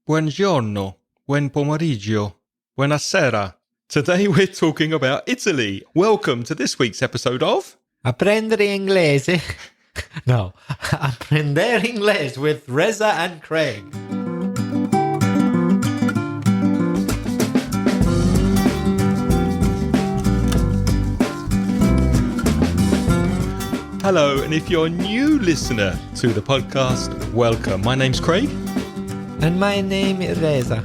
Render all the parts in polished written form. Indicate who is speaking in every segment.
Speaker 1: Buongiorno, buen pomeriggio, buonasera. Today we're talking about Italy. Welcome to this week's episode of...
Speaker 2: Apprendere inglese. No, Apprendere Inglese with Reza and Craig.
Speaker 1: Hello, and if you're a new listener to the podcast, welcome. My name's Craig.
Speaker 2: And my name is Reza.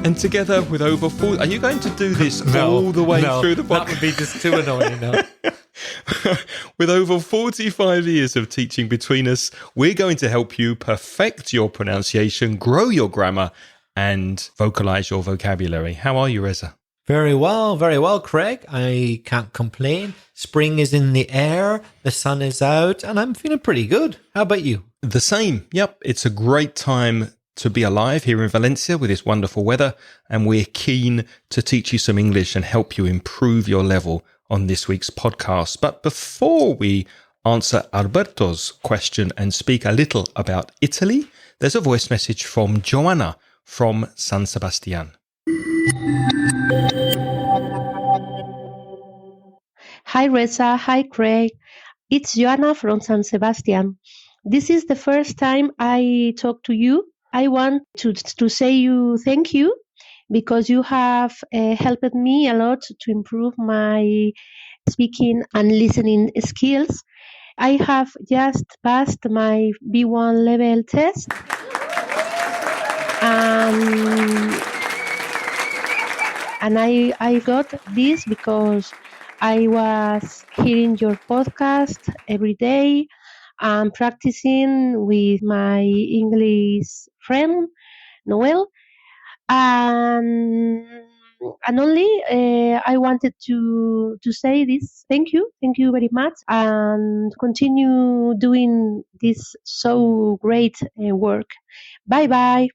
Speaker 1: And together with over 40... Are you going to do this all the way through the podcast?
Speaker 2: That would be just too annoying, no.
Speaker 1: With over 45 years of teaching between us, we're going to help you perfect your pronunciation, grow your grammar, and vocalize your vocabulary. How are you, Reza?
Speaker 2: Very well, Craig. I can't complain. Spring is in the air, the sun is out, and I'm feeling pretty good. How about you?
Speaker 1: The same. Yep. It's a great time to be alive here in Valencia with this wonderful weather, and we're keen to teach you some English and help you improve your level on this week's podcast. But before we answer Alberto's question and speak a little about Italy, there's a voice message from Joanna from San Sebastian.
Speaker 3: Hi Reza, hi Craig. It's Joanna from San Sebastian. This is the first time I talk to you. I want to say you thank you because you have helped me a lot to improve my speaking and listening skills. I have just passed my B1 level test. And I got this because I was hearing your podcast every day and practicing with my English friend, Noel. And only I wanted to say this. Thank you very much, and continue doing this so great work. Bye.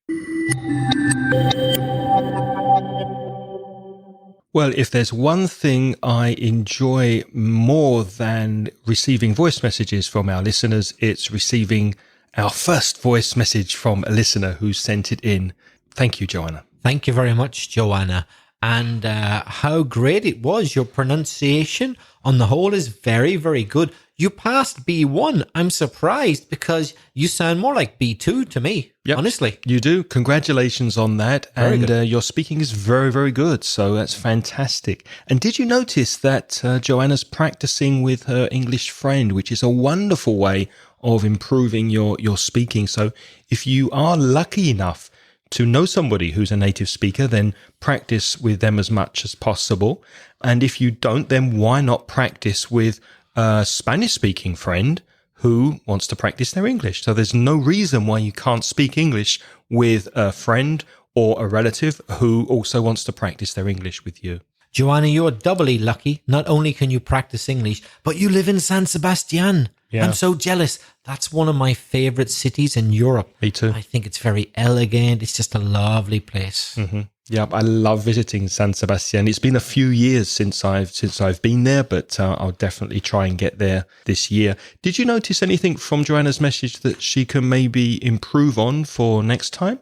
Speaker 1: Well, if there's one thing I enjoy more than receiving voice messages from our listeners, it's receiving our first voice message from a listener who sent it in. Thank you, Joanna.
Speaker 2: Thank you very much, Joanna. And how great it was. Your pronunciation on the whole is very, very good. You passed B1. I'm surprised because you sound more like B2 to me, honestly.
Speaker 1: You do. Congratulations on that. And your speaking is very, very good. So that's fantastic. And did you notice that Joanna's practicing with her English friend, which is a wonderful way of improving your speaking. So if you are lucky enough to know somebody who's a native speaker, then practice with them as much as possible. And if you don't, then why not practice with a Spanish-speaking friend who wants to practice their English? So there's no reason why you can't speak English with a friend or a relative who also wants to practice their English with you.
Speaker 2: Joanna, you're doubly lucky. Not only can you practice English, but you live in San Sebastian. Yeah. I'm so jealous. That's one of my favorite cities in Europe.
Speaker 1: Me too.
Speaker 2: I think it's very elegant. It's just a lovely place.
Speaker 1: Mm-hmm. Yeah, I love visiting San Sebastian. It's been a few years since I've been there, but I'll definitely try and get there this year. Did you notice anything from Joanna's message that she can maybe improve on for next time?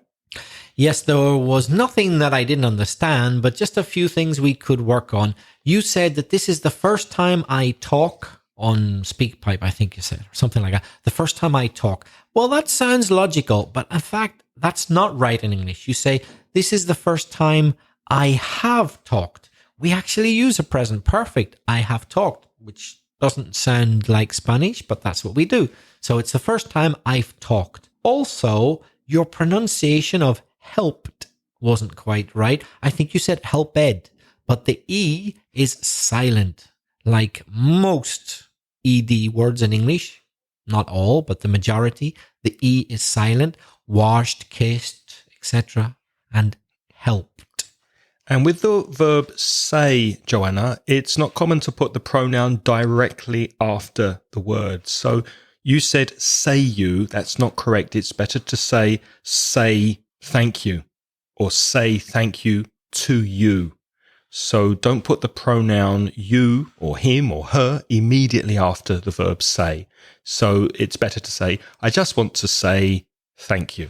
Speaker 2: Yes, there was nothing that I didn't understand, but just a few things we could work on. You said that this is the first time I talk on SpeakPipe, I think you said, or something like that. The first time I talk. Well, that sounds logical, but in fact, that's not right in English. You say, this is the first time I have talked. We actually use a present perfect, I have talked, which doesn't sound like Spanish, but that's what we do. So it's the first time I've talked. Also, your pronunciation of helped wasn't quite right. I think you said helped, but the E is silent, like most ED words in English. Not all, but the majority. The E is silent. Washed, kissed, etc. And helped.
Speaker 1: And with the verb say, Joanna, it's not common to put the pronoun directly after the word. So you said say you. That's not correct. It's better to say thank you or say thank you to you. So don't put the pronoun you or him or her immediately after the verb say. So it's better to say, I just want to say thank you.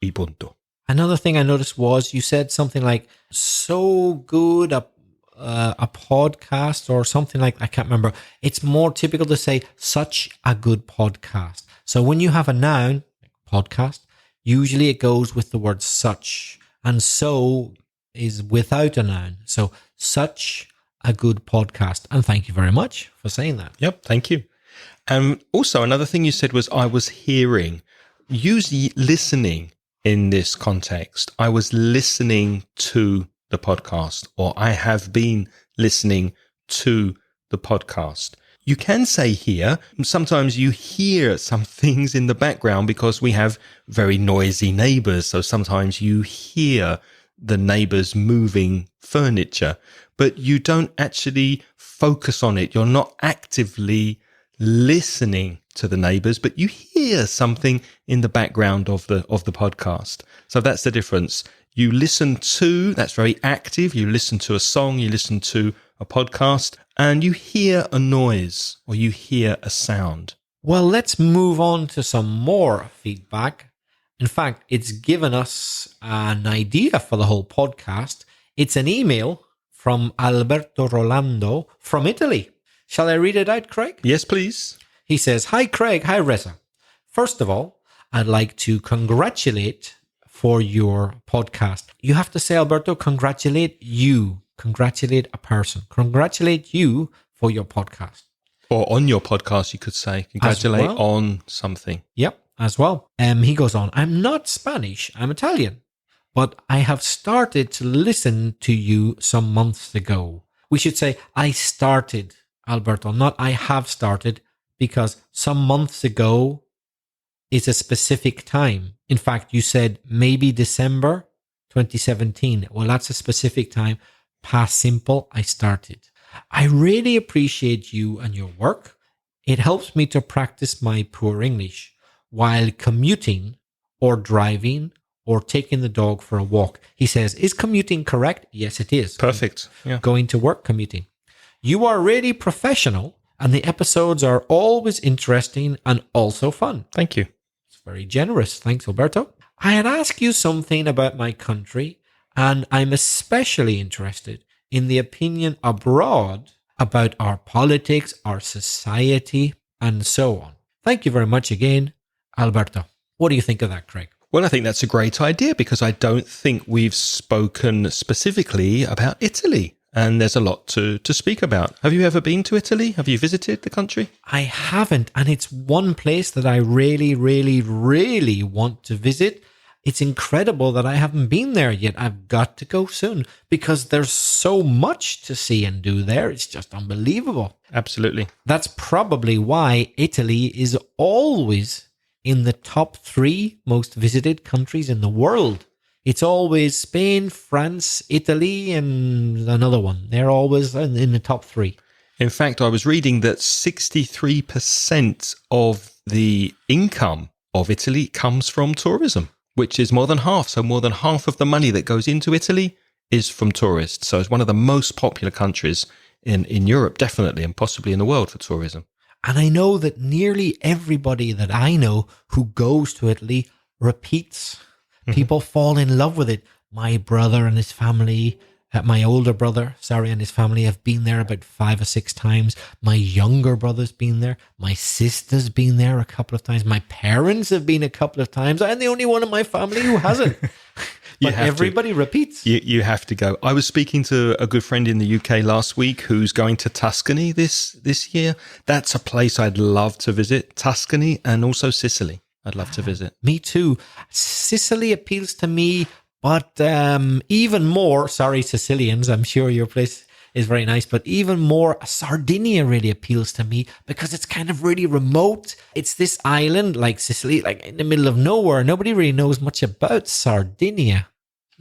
Speaker 1: Y punto.
Speaker 2: Another thing I noticed was you said something like, so good a podcast or something like, I can't remember. It's more typical to say such a good podcast. So when you have a noun, podcast, usually it goes with the word such, and so is without a noun. So such a good podcast. And thank you very much for saying that.
Speaker 1: Yep, thank you. Also, another thing you said was I was hearing. Use listening in this context. I was listening to the podcast, or I have been listening to the podcast. You can say hear. Sometimes you hear some things in the background because we have very noisy neighbors. So sometimes you hear the neighbors moving furniture, but you don't actually focus on it. You're not actively listening to the neighbors, but you hear something in the background of the podcast. So that's the difference. You listen to, that's very active. You listen to a song, you listen to a podcast, and you hear a noise or you hear a sound.
Speaker 2: Well, let's move on to some more feedback. In fact, it's given us an idea for the whole podcast. It's an email from Alberto Rolando from Italy. Shall I read it out, Craig?
Speaker 1: Yes, please.
Speaker 2: He says, "Hi, Craig. Hi, Reza. First of all, I'd like to congratulate for your podcast." You have to say, Alberto, congratulate you. Congratulate a person. Congratulate you for your podcast.
Speaker 1: Or on your podcast, you could say. Congratulate on something.
Speaker 2: Yep, as well. He goes on, "I'm not Spanish. I'm Italian. But I have started to listen to you some months ago." We should say, I started, Alberto, not I have started, because some months ago is a specific time. In fact, you said maybe December 2017. Well, that's a specific time. Past simple, I started. I really appreciate you and your work. It helps me to practice my poor English while commuting or driving or taking the dog for a walk. He says, is commuting correct? Yes, it is.
Speaker 1: Perfect. Yeah.
Speaker 2: Going to work, commuting. You are really professional, and the episodes are always interesting and also fun.
Speaker 1: Thank you.
Speaker 2: It's very generous. Thanks, Alberto. I had asked you something about my country, and I'm especially interested in the opinion abroad about our politics, our society, and so on. Thank you very much again, Alberto. What do you think of that, Craig?
Speaker 1: Well, I think that's a great idea because I don't think we've spoken specifically about Italy. And there's a lot to speak about. Have you ever been to Italy? Have you visited the country?
Speaker 2: I haven't. And it's one place that I really, really, really want to visit. It's incredible that I haven't been there yet. I've got to go soon because there's so much to see and do there. It's just unbelievable.
Speaker 1: Absolutely.
Speaker 2: That's probably why Italy is always in the top 3 most visited countries in the world. It's always Spain, France, Italy, and another one. They're always in the top 3.
Speaker 1: In fact, I was reading that 63% of the income of Italy comes from tourism, which is more than half. So more than half of the money that goes into Italy is from tourists. So it's one of the most popular countries in Europe, definitely, and possibly in the world for tourism.
Speaker 2: And I know that nearly everybody that I know who goes to Italy repeats. People fall in love with it. My brother and his family, my older brother, and his family have been there about 5 or 6 times. My younger brother's been there. My sister's been there a couple of times. My parents have been a couple of times. I'm the only one in my family who hasn't. But everybody repeats.
Speaker 1: You have to go. I was speaking to a good friend in the UK last week who's going to Tuscany this year. That's a place I'd love to visit. Tuscany and also Sicily. I'd love to visit.
Speaker 2: Me too. Sicily appeals to me, but even more, sorry, Sicilians, I'm sure your place is very nice, but even more, Sardinia really appeals to me because it's kind of really remote. It's this island like Sicily, like in the middle of nowhere. Nobody really knows much about Sardinia.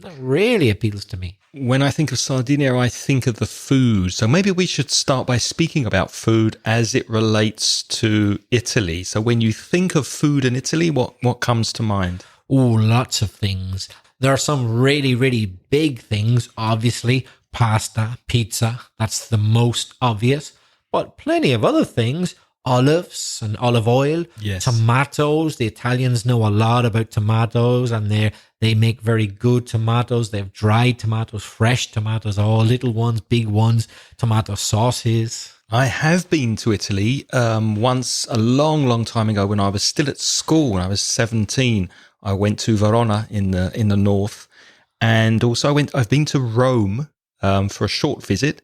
Speaker 2: That really appeals to me.
Speaker 1: When I think of Sardinia, I think of the food. So maybe we should start by speaking about food as it relates to Italy. So when you think of food in Italy, what comes to mind?
Speaker 2: Oh, lots of things. There are some really, really big things, obviously. Pasta, pizza, that's the most obvious. But plenty of other things. Olives and olive oil,
Speaker 1: yes.
Speaker 2: Tomatoes. The Italians know a lot about tomatoes, and they They make very good tomatoes. They have dried tomatoes, fresh tomatoes, all little ones, big ones, tomato sauces.
Speaker 1: I have been to Italy once a long, long time ago when I was still at school. When I was 17, I went to Verona in the north, and also I've been to Rome for a short visit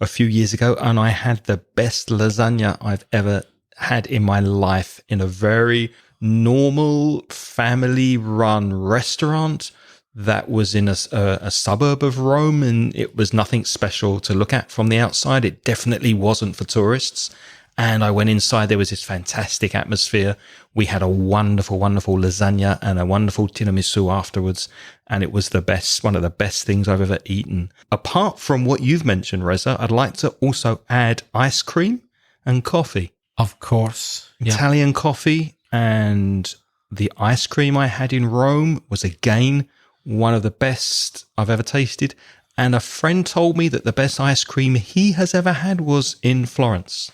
Speaker 1: a few years ago, and I had the best lasagna I've ever had in my life in a very normal family-run restaurant that was in a suburb of Rome, and it was nothing special to look at from the outside. It definitely wasn't for tourists. And I went inside. There was this fantastic atmosphere. We had a wonderful, wonderful lasagna and a wonderful tiramisu afterwards. And it was the best, one of the best things I've ever eaten. Apart from what you've mentioned, Reza, I'd like to also add ice cream and coffee.
Speaker 2: Of course.
Speaker 1: Italian coffee and the ice cream I had in Rome was again one of the best I've ever tasted. And a friend told me that the best ice cream he has ever had was in Florence.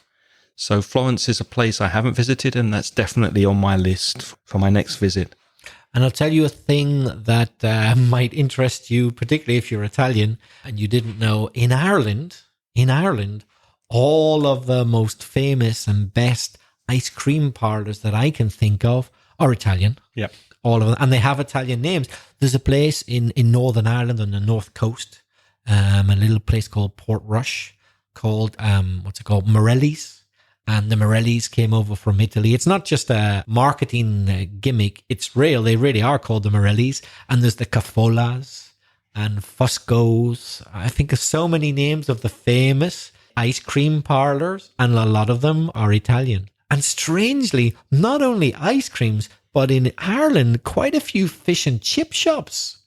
Speaker 1: So Florence is a place I haven't visited, and that's definitely on my list for my next visit.
Speaker 2: And I'll tell you a thing that might interest you, particularly if you're Italian and you didn't know. In Ireland, all of the most famous and best ice cream parlors that I can think of are Italian.
Speaker 1: Yep.
Speaker 2: All of them. And they have Italian names. There's a place in Northern Ireland on the north coast, a little place called Portrush, called, Morelli's. And the Morellis came over from Italy. It's not just a marketing gimmick. It's real. They really are called the Morellis. And there's the Caffolas and Fusco's. I think there's so many names of the famous ice cream parlors, and a lot of them are Italian. And strangely, not only ice creams, but in Ireland, quite a few fish and chip shops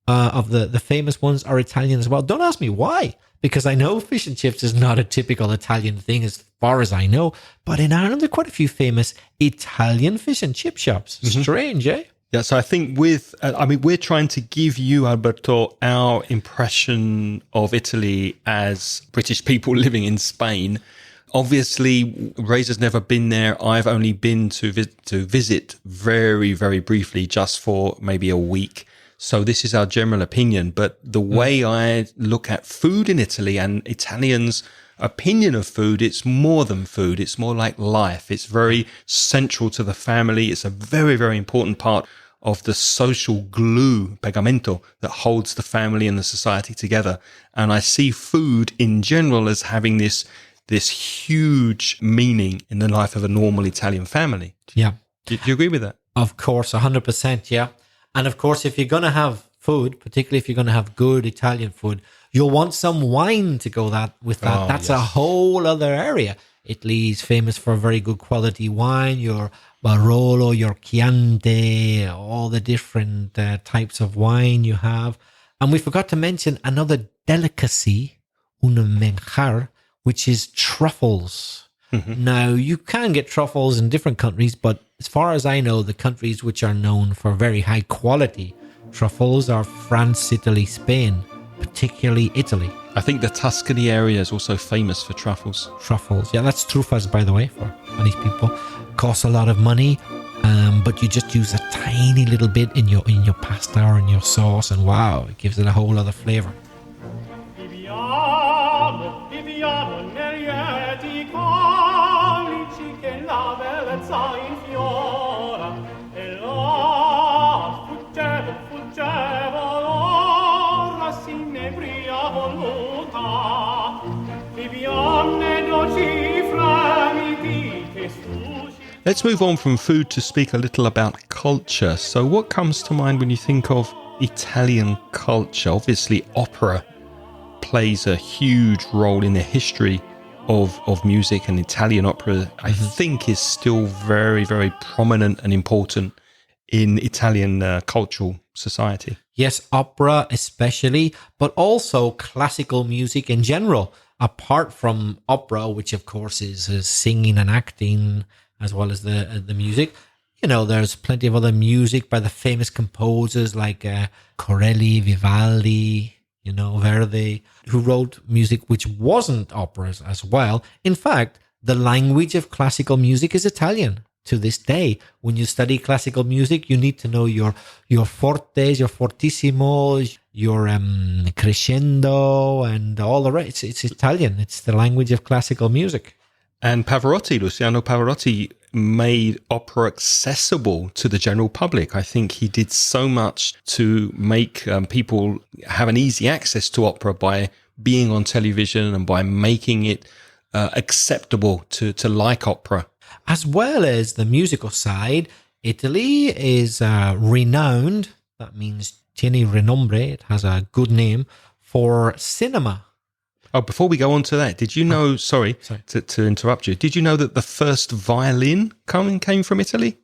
Speaker 2: of the famous ones are Italian as well. Don't ask me why, because I know fish and chips is not a typical Italian thing as far as I know. But in Ireland, there are quite a few famous Italian fish and chip shops. Mm-hmm. Strange, eh?
Speaker 1: Yeah, so I think we're trying to give you, Alberto, our impression of Italy as British people living in Spain. Obviously, Reza's never been there. I've only been to visit very, very briefly, just for maybe a week. So this is our general opinion. But the way I look at food in Italy and Italians' opinion of food, it's more than food. It's more like life. It's very central to the family. It's a very, very important part of the social glue, pegamento, that holds the family and the society together. And I see food in general as having this huge meaning in the life of a normal Italian family.
Speaker 2: Yeah.
Speaker 1: Do you agree with that?
Speaker 2: Of course, 100%, yeah. And of course, if you're going to have food, particularly if you're going to have good Italian food, you'll want some wine to go with that.
Speaker 1: Oh,
Speaker 2: That's
Speaker 1: yes.
Speaker 2: a whole other area. Italy's famous for very good quality wine, your Barolo, your Chianti, all the different types of wine you have. And we forgot to mention another delicacy, un manjar, which is truffles. Mm-hmm. Now, you can get truffles in different countries, but as far as I know, the countries which are known for very high quality truffles are France, Italy, Spain, particularly Italy.
Speaker 1: I think the Tuscany area is also famous for truffles.
Speaker 2: Truffles, yeah, that's truffas, by the way, for Spanish people. Costs a lot of money, but you just use a tiny little bit in your pasta or in your sauce, and wow, it gives it a whole other flavor.
Speaker 1: Let's move on from food to speak a little about culture. So what comes to mind when you think of Italian culture? Obviously, opera plays a huge role in the history of music, and Italian opera, I think, is still very, very prominent and important in Italian cultural society.
Speaker 2: Yes, opera especially, but also classical music in general. Apart from opera, which of course is singing and acting, as well as the music. You know, there's plenty of other music by the famous composers like Corelli, Vivaldi, Verdi, who wrote music which wasn't operas as well. In fact, the language of classical music is Italian. to this day. When you study classical music, you need to know your fortes, your fortissimos, your crescendo, and all the rest. It's Italian. It's the language of classical music.
Speaker 1: And Pavarotti, Luciano Pavarotti, made opera accessible to the general public. I think he did so much to make people have an easy access to opera by being on television and by making it acceptable to like opera.
Speaker 2: As well as the musical side, Italy is renowned, that means tiene renombre, it has a good name, for cinema.
Speaker 1: Oh, before we go on to that, did you know, sorry. To interrupt you, did you know that the first violin came from Italy?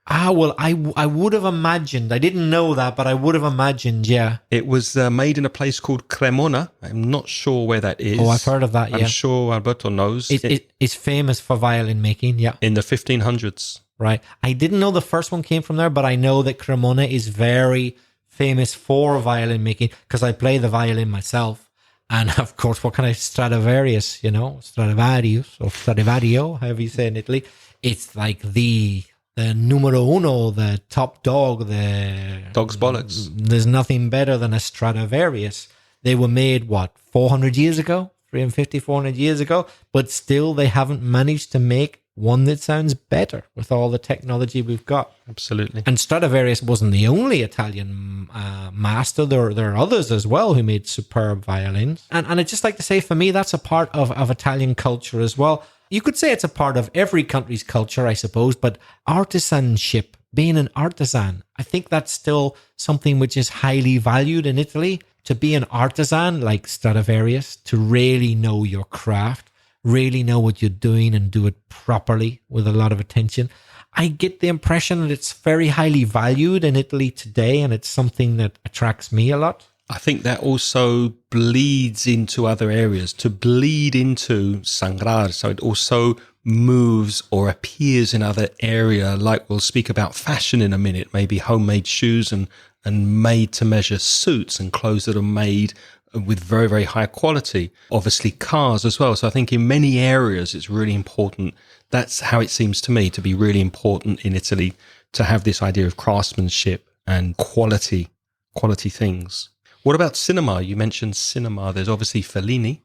Speaker 2: Well, I would have imagined. I didn't know that, but I would have imagined, yeah.
Speaker 1: It was made in a place called Cremona. I'm not sure where that is.
Speaker 2: Oh, I've heard of that, yeah.
Speaker 1: I'm sure Alberto knows.
Speaker 2: It's famous for violin making, yeah.
Speaker 1: In the 1500s.
Speaker 2: Right. I didn't know the first one came from there, but I know that Cremona is very famous for violin making because I play the violin myself. And of course, what kind of Stradivarius, Stradivarius or Stradivario, however you say in Italy, it's like the numero uno, the top dog, the
Speaker 1: dog's bollocks.
Speaker 2: There's nothing better than a Stradivarius. They were made, 400 years ago? 350, 400 years ago? But still, they haven't managed to make one that sounds better with all the technology we've got.
Speaker 1: Absolutely.
Speaker 2: And Stradivarius wasn't the only Italian master. There are others as well who made superb violins. And I'd just like to say, for me, that's a part of Italian culture as well. You could say it's a part of every country's culture, I suppose, but artisanship, being an artisan, I think that's still something which is highly valued in Italy. To be an artisan like Stradivarius, to really know your craft, really know what you're doing and do it properly with a lot of attention. I get the impression that it's very highly valued in Italy today, and it's something that attracts me a lot.
Speaker 1: I think that also bleeds into other areas, to bleed into sangrar. So it also moves or appears in other area, like we'll speak about fashion in a minute, maybe homemade shoes and made-to-measure suits and clothes that are made with very, very high quality. Obviously, cars as well. So I think in many areas, it's really important. That's how it seems to me to be really important in Italy, to have this idea of craftsmanship and quality things. What about cinema? You mentioned cinema. There's obviously Fellini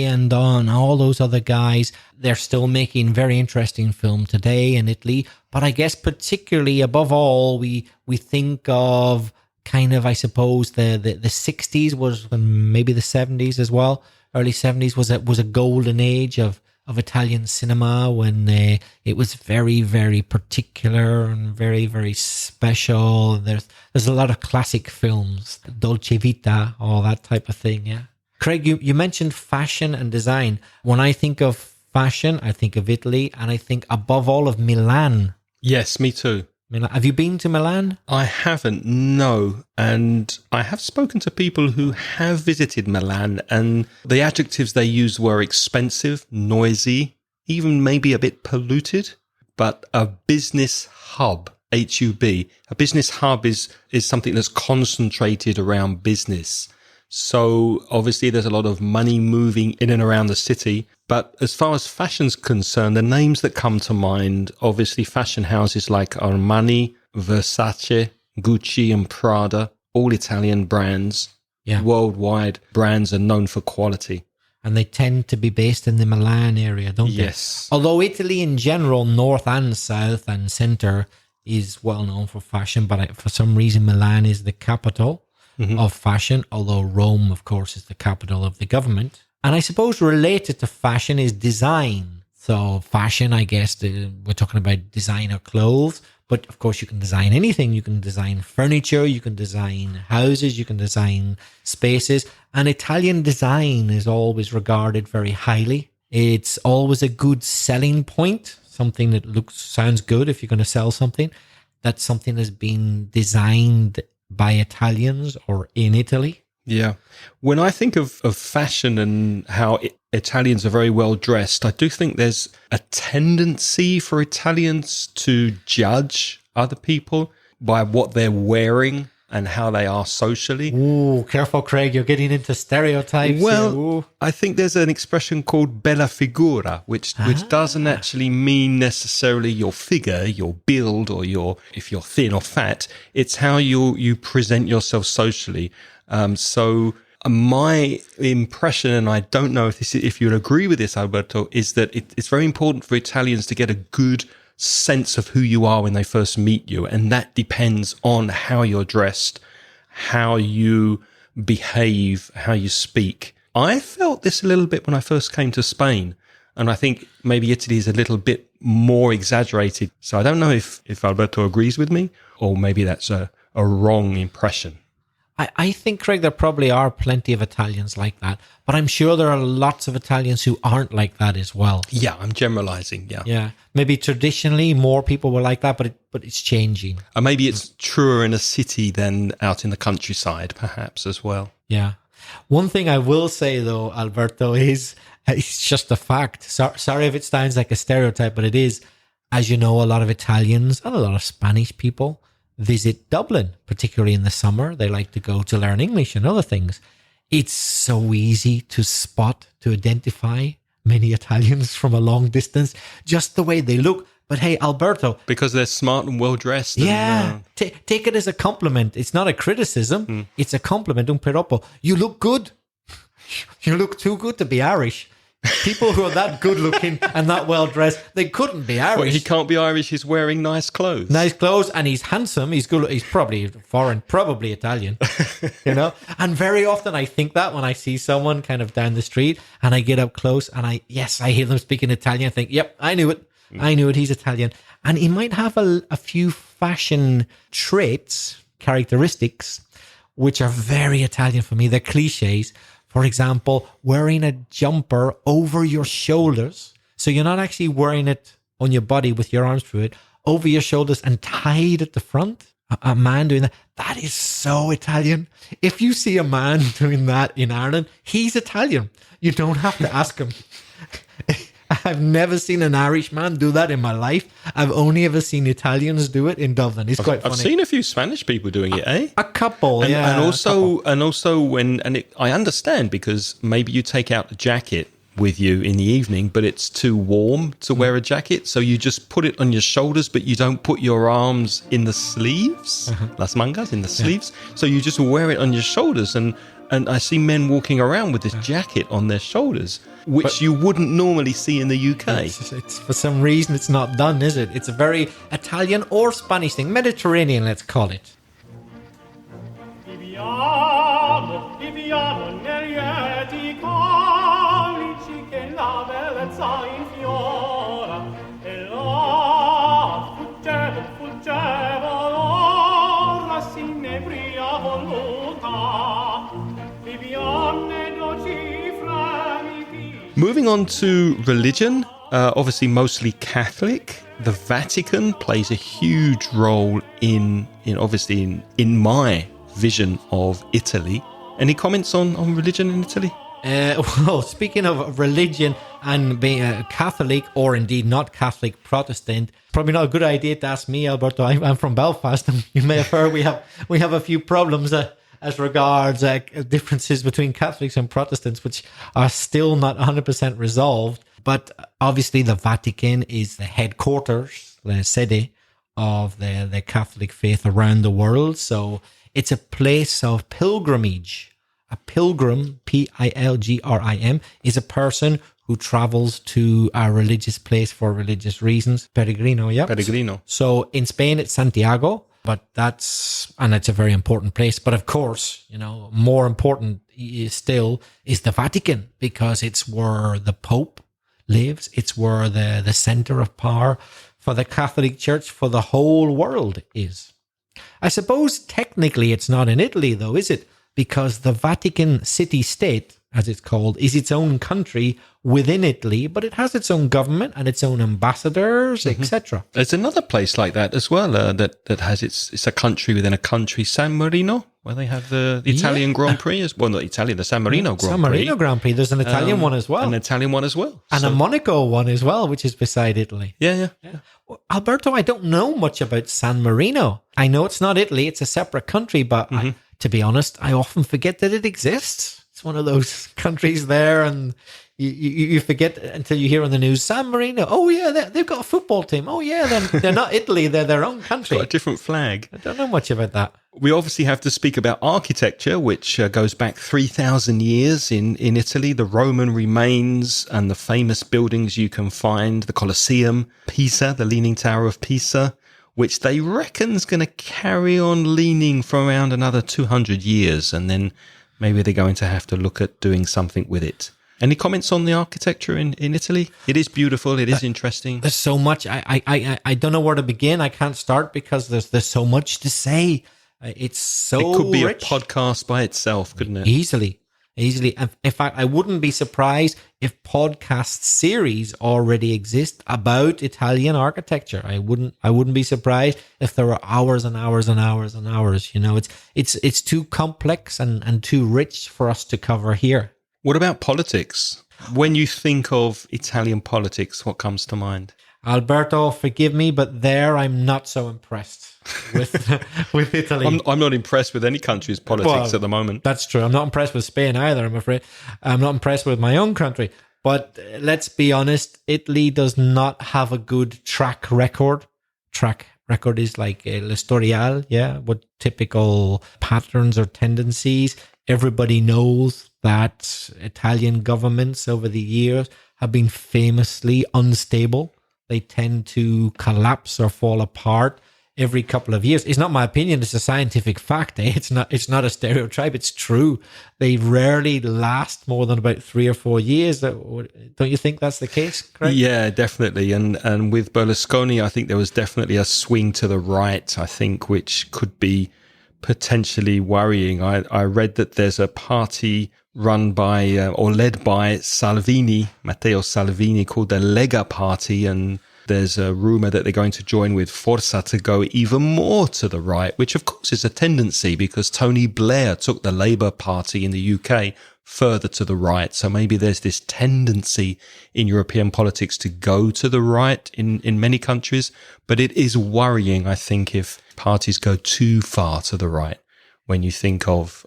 Speaker 1: and
Speaker 2: all those other guys. They're still making very interesting film today in Italy. But I guess particularly above all, we think of kind of, I suppose, the 60s was, and maybe the 70s as well. Early 70s was a golden age of Italian cinema when it was very, very particular and very, very special. There's a lot of classic films, Dolce Vita, all that type of thing, yeah. Craig, you mentioned fashion and design. When I think of fashion, I think of Italy, and I think above all of Milan.
Speaker 1: Yes, me too.
Speaker 2: Have you been to Milan?
Speaker 1: I haven't, no. And I have spoken to people who have visited Milan, and the adjectives they used were expensive, noisy, even maybe a bit polluted, but a business hub, H-U-B. A business hub is something that's concentrated around business. So obviously there's a lot of money moving in and around the city. But as far as fashion's concerned, the names that come to mind, obviously fashion houses like Armani, Versace, Gucci and Prada, all Italian brands, worldwide brands are known for quality.
Speaker 2: And they tend to be based in the Milan area, don't they?
Speaker 1: Yes.
Speaker 2: Although Italy in general, north and south and centre, is well known for fashion, but for some reason Milan is the capital of fashion, although Rome, of course, is the capital of the government. And I suppose related to fashion is design. So fashion, I guess, we're talking about designer clothes, but of course you can design anything. You can design furniture, you can design houses, you can design spaces. And Italian design is always regarded very highly. It's always a good selling point, something that sounds good if you're going to sell something. That something has been designed by Italians or in Italy.
Speaker 1: Yeah. When I think of fashion and how Italians are very well dressed, I do think there's a tendency for Italians to judge other people by what they're wearing. and how they are socially.
Speaker 2: Ooh, careful, Craig. You're getting into stereotypes.
Speaker 1: Well, I think there's an expression called bella figura, which doesn't actually mean necessarily your figure, your build, or if you're thin or fat. It's how you present yourself socially. So my impression, and I don't know if you'd agree with this, Alberto, is that it's very important for Italians to get a good sense of who you are when they first meet you, and that depends on how you're dressed, how you behave, how you speak. I felt this a little bit when I first came to Spain, and I think maybe Italy is a little bit more exaggerated. So I don't know if Alberto agrees with me, or maybe that's a wrong impression.
Speaker 2: I think, Craig, there probably are plenty of Italians like that, but I'm sure there are lots of Italians who aren't like that as well.
Speaker 1: Yeah, I'm generalizing, yeah.
Speaker 2: Yeah, maybe traditionally more people were like that, but it's changing.
Speaker 1: And maybe it's truer in a city than out in the countryside, perhaps, as well.
Speaker 2: Yeah. One thing I will say, though, Alberto, is it's just a fact. Sorry if it sounds like a stereotype, but it is. As you know, a lot of Italians and a lot of Spanish people visit Dublin, particularly in the summer. They like to go to learn English and other things. It's so easy to identify many Italians from a long distance, just the way they look. But hey, Alberto.
Speaker 1: Because they're smart and well-dressed.
Speaker 2: Yeah. Take it as a compliment. It's not a criticism. It's a compliment. Un piropo. You look good. You look too good to be Irish. People who are that good looking and that well dressed, they couldn't be Irish.
Speaker 1: Well, he can't be Irish. He's wearing nice clothes.
Speaker 2: Nice clothes, and he's handsome. He's good. He's probably foreign, probably Italian, And very often I think that when I see someone kind of down the street and I get up close and I hear them speaking Italian, I think, yep, I knew it. I knew it. He's Italian. And he might have a few fashion traits, characteristics, which are very Italian for me. They're cliches. For example, wearing a jumper over your shoulders. So you're not actually wearing it on your body with your arms through it, over your shoulders and tied at the front. A man doing that. That is so Italian. If you see a man doing that in Ireland, he's Italian. You don't have to ask him. I've never seen an Irish man do that in my life. I've only ever seen Italians do it in Dublin. It's quite funny.
Speaker 1: I've seen a few Spanish people doing it, eh?
Speaker 2: A couple,
Speaker 1: and,
Speaker 2: yeah.
Speaker 1: And also when I understand, because maybe you take out the jacket with you in the evening, but it's too warm to wear a jacket, so you just put it on your shoulders, but you don't put your arms in the sleeves, las mangas, in the sleeves. So you just wear it on your shoulders, and I see men walking around with this jacket on their shoulders, which you wouldn't normally see in the UK.
Speaker 2: It's for some reason it's not done, is it? It's a very Italian or Spanish thing, Mediterranean, let's call it.
Speaker 1: Moving on to religion, obviously mostly Catholic. The Vatican plays a huge role in my vision of Italy. Any comments on religion in Italy?
Speaker 2: Well, speaking of religion and being a Catholic or indeed not Catholic Protestant, probably not a good idea to ask me, Alberto. I'm from Belfast, and you may have heard we have a few problems as regards differences between Catholics and Protestants, which are still not 100% resolved. But obviously the Vatican is the headquarters, the sede of the Catholic faith around the world. So it's a place of pilgrimage. A pilgrim, Pilgrim, is a person who travels to a religious place for religious reasons. Peregrino, yeah.
Speaker 1: Peregrino.
Speaker 2: So in Spain, it's Santiago. But it's a very important place. But of course, more important still is the Vatican, because it's where the Pope lives. It's where the center of power for the Catholic Church for the whole world is. I suppose technically it's not in Italy, though, is it? Because the Vatican city-state, as it's called, is its own country within Italy, but it has its own government and its own ambassadors, etc.
Speaker 1: There's another place like that as well that has it's a country within a country, San Marino, where they have the Italian Grand Prix as well. Not Italian, the San Marino Grand Prix.
Speaker 2: San Marino Grand Prix. There's an Italian one as well.
Speaker 1: An Italian one as well.
Speaker 2: And a Monaco one as well, which is beside Italy.
Speaker 1: Yeah.
Speaker 2: Well, Alberto, I don't know much about San Marino. I know it's not Italy. It's a separate country, but to be honest, I often forget that it exists. It's one of those countries there, and you forget until you hear on the news, San Marino. Oh, yeah, they've got a football team. Oh, yeah, they're not Italy. They're their own country.
Speaker 1: It's got a different flag.
Speaker 2: I don't know much about that.
Speaker 1: We obviously have to speak about architecture, which goes back 3,000 years in Italy. The Roman remains and the famous buildings you can find, the Colosseum, Pisa, the Leaning Tower of Pisa, which they reckon is going to carry on leaning for around another 200 years. And then maybe they're going to have to look at doing something with it. Any comments on the architecture in Italy? It is beautiful. It is interesting.
Speaker 2: There's so much. I don't know where to begin. I can't start because there's so much to say. It's so
Speaker 1: It could be
Speaker 2: rich.
Speaker 1: a podcast by itself, couldn't it?
Speaker 2: Easily. And in fact, I wouldn't be surprised if podcast series already exist about Italian architecture. I wouldn't be surprised if there were hours and hours and hours and hours. You know, it's too complex and too rich for us to cover here.
Speaker 1: What about politics? When you think of Italian politics, what comes to mind?
Speaker 2: Alberto, forgive me, but there I'm not so impressed with Italy.
Speaker 1: I'm not impressed with any country's politics at the moment.
Speaker 2: That's true. I'm not impressed with Spain either, I'm afraid. I'm not impressed with my own country. But let's be honest, Italy does not have a good track record. Track record is like l'historial, what typical patterns or tendencies. Everybody knows that Italian governments over the years have been famously unstable. They tend to collapse or fall apart every couple of years. It's not my opinion. It's a scientific fact. It's not a stereotype. It's true. They rarely last more than about 3 or 4 years. Don't you think that's the case, Craig?
Speaker 1: Yeah, definitely. And with Berlusconi, I think there was definitely a swing to the right, I think, which could be potentially worrying. I read that there's a party run by or led by Salvini, Matteo Salvini, called the Lega Party, and there's a rumor that they're going to join with Forza to go even more to the right, which of course is a tendency because Tony Blair took the Labour Party in the UK further to the right. So maybe there's this tendency in European politics to go to the right in many countries, but it is worrying, I think, if parties go too far to the right. When you think of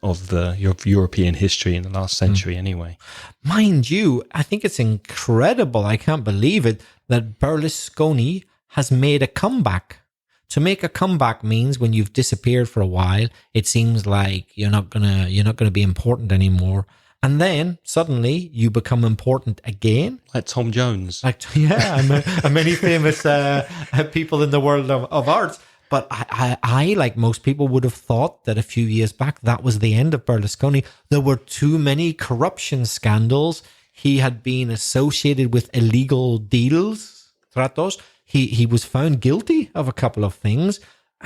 Speaker 1: European history in the last century anyway.
Speaker 2: Mind you, I think it's incredible, I can't believe it, that Berlusconi has made a comeback. To make a comeback means when you've disappeared for a while, it seems like you're not gonna be important anymore. And then suddenly you become important again.
Speaker 1: Like Tom Jones.
Speaker 2: And many famous people in the world of arts. But I, like most people, would have thought that a few years back, that was the end of Berlusconi. There were too many corruption scandals. He had been associated with illegal deals, tratos. He was found guilty of a couple of things,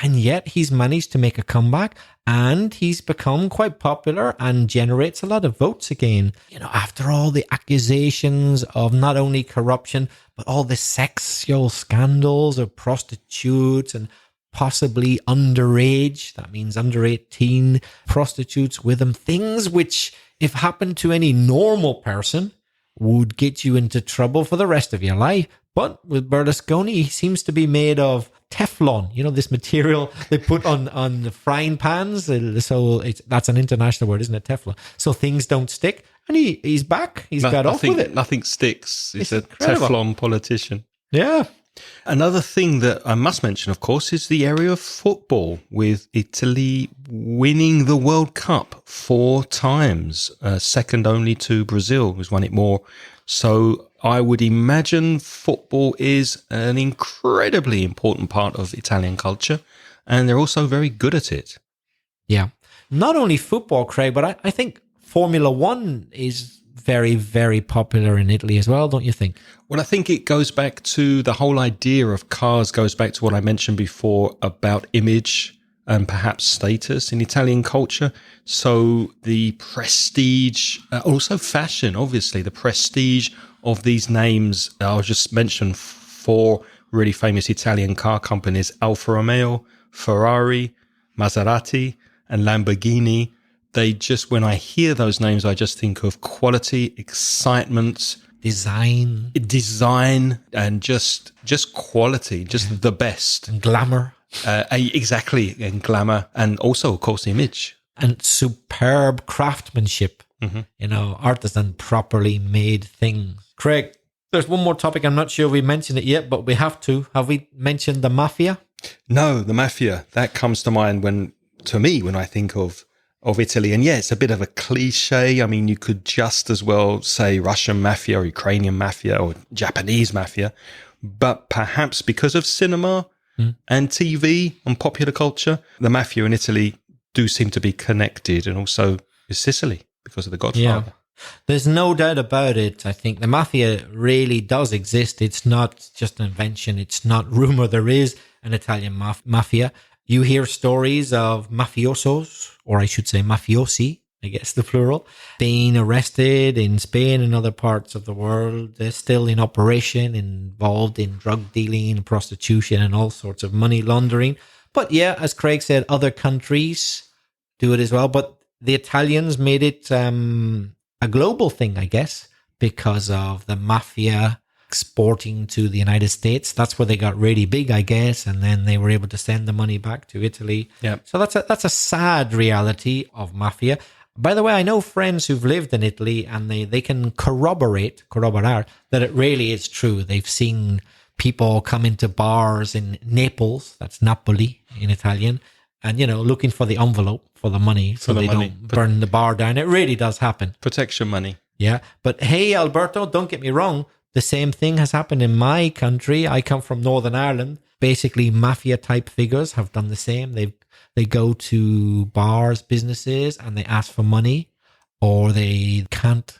Speaker 2: and yet he's managed to make a comeback, and he's become quite popular and generates a lot of votes again. You know, after all the accusations of not only corruption, but all the sexual scandals of prostitutes and possibly underage, that means under 18 prostitutes with him, things which, if happened to any normal person, would get you into trouble for the rest of your life. But with Berlusconi, he seems to be made of Teflon, you know, this material they put on the frying pans. So that's an international word, isn't it? Teflon. So things don't stick. And he's back. He's got off with it.
Speaker 1: Nothing sticks. He's a
Speaker 2: incredible.
Speaker 1: Teflon politician.
Speaker 2: Yeah.
Speaker 1: Another thing that I must mention, of course, is the area of football, with Italy winning the World Cup 4 times, second only to Brazil, who's won it more. So I would imagine football is an incredibly important part of Italian culture, and they're also very good at it.
Speaker 2: Yeah. Not only football, Craig, but I think Formula One is very, very popular in Italy as well, don't you think?
Speaker 1: Well, I think it goes back to the whole idea of cars, goes back to what I mentioned before about image and perhaps status in Italian culture. So the prestige, also fashion, obviously, the prestige of these names. I'll just mention 4 really famous Italian car companies: Alfa Romeo, Ferrari, Maserati, and Lamborghini. They just, when I hear those names, I just think of quality, excitement,
Speaker 2: design,
Speaker 1: and just quality, just the best.
Speaker 2: and glamour.
Speaker 1: Exactly, and glamour, and also, of course, image.
Speaker 2: And superb craftsmanship, artisan, properly made things. Craig, there's one more topic. I'm not sure we mentioned it yet, but we have to. Have we mentioned the mafia?
Speaker 1: No, the mafia. That comes to mind when I think of Italy. And yeah, it's a bit of a cliche. I mean, you could just as well say Russian mafia or Ukrainian mafia or Japanese mafia. But perhaps because of cinema and TV and popular culture, the mafia in Italy do seem to be connected, and also with Sicily because of The Godfather.
Speaker 2: Yeah. There's no doubt about it. I think the mafia really does exist. It's not just an invention. It's not rumor. There is an Italian mafia. You hear stories of mafiosos, or I should say mafiosi, I guess the plural, being arrested in Spain and other parts of the world. They're still in operation, involved in drug dealing, prostitution, and all sorts of money laundering. But yeah, as Craig said, other countries do it as well. But the Italians made it a global thing, I guess, because of the mafia exporting to the United States. That's where they got really big, I guess, and then they were able to send the money back to Italy.
Speaker 1: Yeah.
Speaker 2: So that's a sad reality of mafia. By the way, I know friends who've lived in Italy, and they can corroborar that it really is true. They've seen people come into bars in Naples, that's Napoli in Italian, and, looking for the envelope for the money so they don't burn the bar down. It really does happen.
Speaker 1: Protection money.
Speaker 2: Yeah. But hey, Alberto, don't get me wrong. The same thing has happened in my country. I come from Northern Ireland. Basically, mafia type figures have done the same. They go to bars, businesses, and they ask for money, or they can't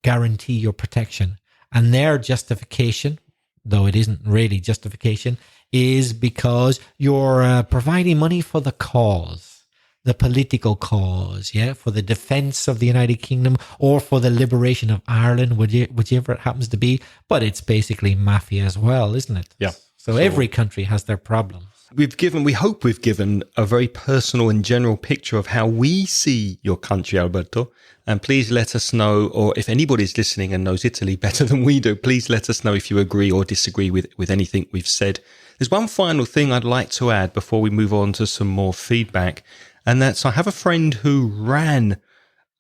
Speaker 2: guarantee your protection. And their justification, though it isn't really justification, is because you're providing money for the cause, the political cause, for the defense of the United Kingdom or for the liberation of Ireland, whichever it happens to be. But it's basically mafia as well, isn't it?
Speaker 1: Yeah.
Speaker 2: So every country has their problems.
Speaker 1: We hope we've given a very personal and general picture of how we see your country, Alberto. And please let us know, or if anybody's listening and knows Italy better than we do, please let us know if you agree or disagree with anything we've said. There's one final thing I'd like to add before we move on to some more feedback. And that's, I have a friend who ran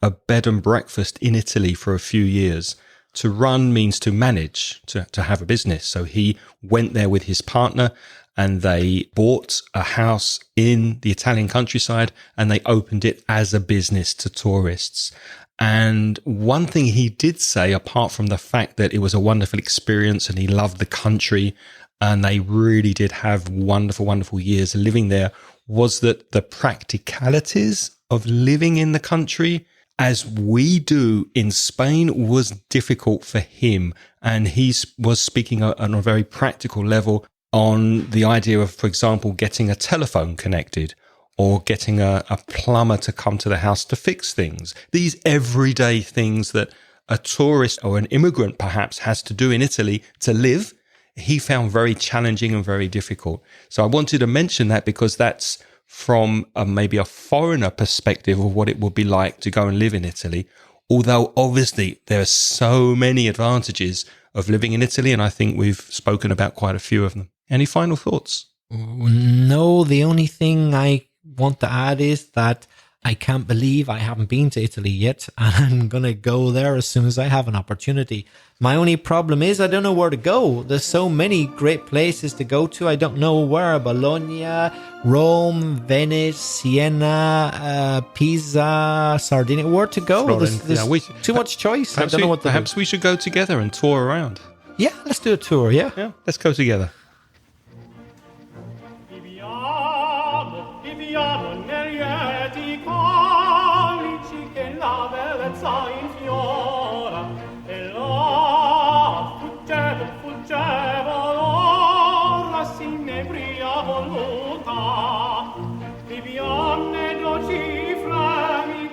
Speaker 1: a bed and breakfast in Italy for a few years. To run means to manage, to have a business. So he went there with his partner, and they bought a house in the Italian countryside, and they opened it as a business to tourists. And one thing he did say, apart from the fact that it was a wonderful experience and he loved the country and they really did have wonderful, wonderful years living there, was that the practicalities of living in the country, as we do in Spain, was difficult for him. And he was speaking on a very practical level on the idea of, for example, getting a telephone connected or getting a plumber to come to the house to fix things. These everyday things that a tourist or an immigrant perhaps has to do in Italy to live, he found very challenging and very difficult. So I wanted to mention that because that's from maybe a foreigner perspective of what it would be like to go and live in Italy. Although obviously there are so many advantages of living in Italy, and I think we've spoken about quite a few of them. Any final thoughts?
Speaker 2: No, the only thing I want to add is that I can't believe I haven't been to Italy yet, and I'm going to go there as soon as I have an opportunity. My only problem is I don't know where to go. There's so many great places to go to. I don't know where. Bologna, Rome, Venice, Siena, Pisa, Sardinia. Where to go? There's too much choice. I don't know what to do.
Speaker 1: Perhaps we should go together and tour around.
Speaker 2: Yeah, let's do a tour, yeah?
Speaker 1: Yeah, let's go together.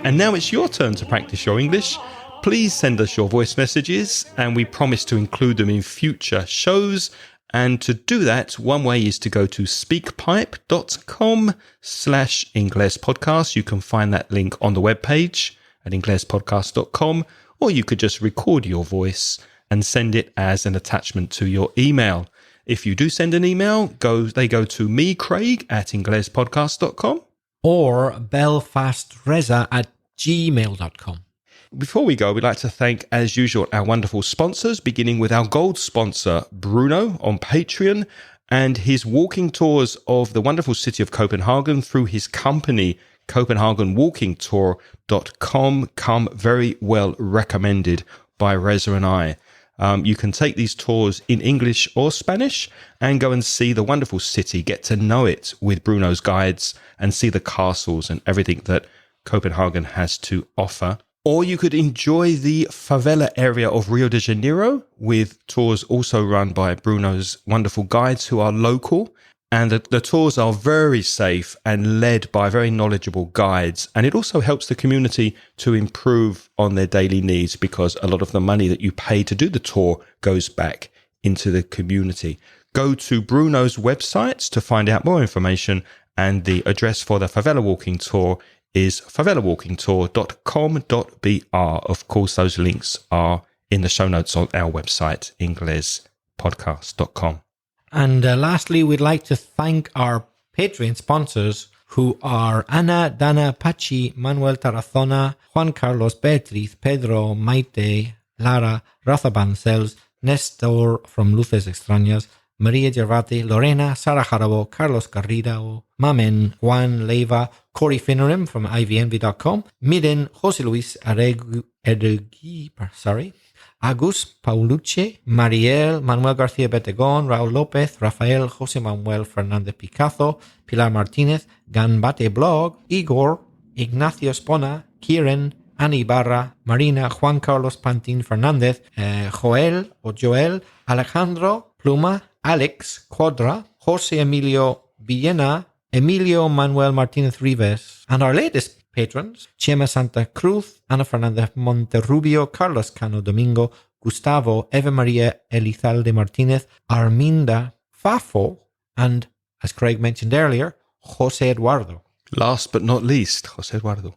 Speaker 1: And now it's your turn to practice your English. Please send us your voice messages, and we promise to include them in future shows. And to do that, one way is to go to speakpipe.com/Ingles podcast. You can find that link on the webpage at inglespodcast.com, or you could just record your voice and send it as an attachment to your email. If you do send an email, they go to me, Craig, at inglespodcast.com.
Speaker 2: Or belfastreza@gmail.com.
Speaker 1: Before we go, we'd like to thank, as usual, our wonderful sponsors, beginning with our gold sponsor, Bruno, on Patreon, and his walking tours of the wonderful city of Copenhagen through his company, CopenhagenWalkingTour.com, come very well recommended by Reza and I. You can take these tours in English or Spanish and go and see the wonderful city, get to know it with Bruno's guides and see the castles and everything that Copenhagen has to offer. Or you could enjoy the favela area of Rio de Janeiro with tours also run by Bruno's wonderful guides who are local. And the tours are very safe and led by very knowledgeable guides. And it also helps the community to improve on their daily needs because a lot of the money that you pay to do the tour goes back into the community. Go to Bruno's websites to find out more information. And the address for the Favela Walking Tour is favelawalkingtour.com.br. Of course, those links are in the show notes on our website, inglespodcast.com.
Speaker 2: And lastly, we'd like to thank our Patreon sponsors, who are Ana, Dana, Pachi, Manuel Tarazona, Juan Carlos, Beatriz, Pedro, Maite, Lara, Rafa Bancels, Nestor from Luces Extrañas, Maria Gervati, Lorena, Sara Jarabo, Carlos Garrido, Mamen, Juan Leiva, Corey Finnerim from ivnv.com, Miren, Jose Luis Arregui, Agus Paulucci, Mariel, Manuel García Betegón, Raúl López, Rafael, José Manuel Fernández Picazo, Pilar Martínez, Ganbate Blog, Igor, Ignacio Espona, Kieran, Ana Ibarra, Marina, Juan Carlos Pantín Fernández, Joel, Alejandro, Pluma, Alex, Quadra, José Emilio Villena, Emilio Manuel Martínez Rives, and our latest patrons, Chema Santa Cruz, Ana Fernández Monterrubio, Carlos Cano Domingo, Gustavo, Eva Maria Elizalde Martínez, Arminda Fafo, and, as Craig mentioned earlier, Jose Eduardo.
Speaker 1: Last but not least, Jose Eduardo.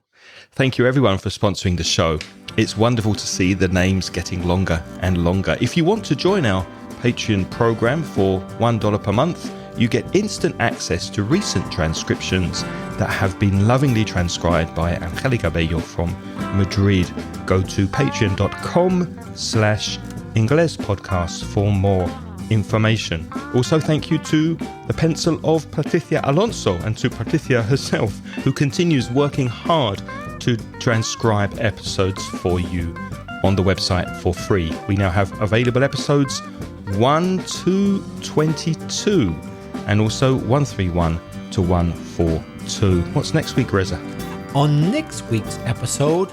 Speaker 1: Thank you everyone for sponsoring the show. It's wonderful to see the names getting longer and longer. If you want to join our Patreon program for $1 per month, you get instant access to recent transcriptions that have been lovingly transcribed by Angelica Bello from Madrid. Go to patreon.com/Ingles podcast for more information. Also, thank you to the pencil of Patricia Alonso and to Patricia herself, who continues working hard to transcribe episodes for you on the website for free. We now have available episodes 1 to 22 and also 131 to 142. What's next week, Reza?
Speaker 2: On next week's episode,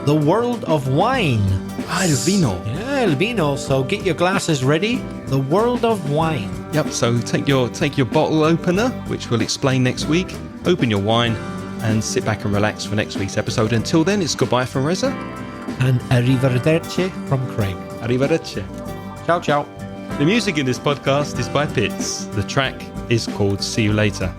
Speaker 2: the world of wine.
Speaker 1: El vino.
Speaker 2: Yeah, el vino. So get your glasses ready. The world of wine.
Speaker 1: Yep. So take your bottle opener, which we'll explain next week. Open your wine and sit back and relax for next week's episode. Until then, it's goodbye from Reza.
Speaker 2: And arrivederci from Craig.
Speaker 1: Arrivederci.
Speaker 2: Ciao, ciao.
Speaker 1: The music in this podcast is by Pitts. The track is called See You Later.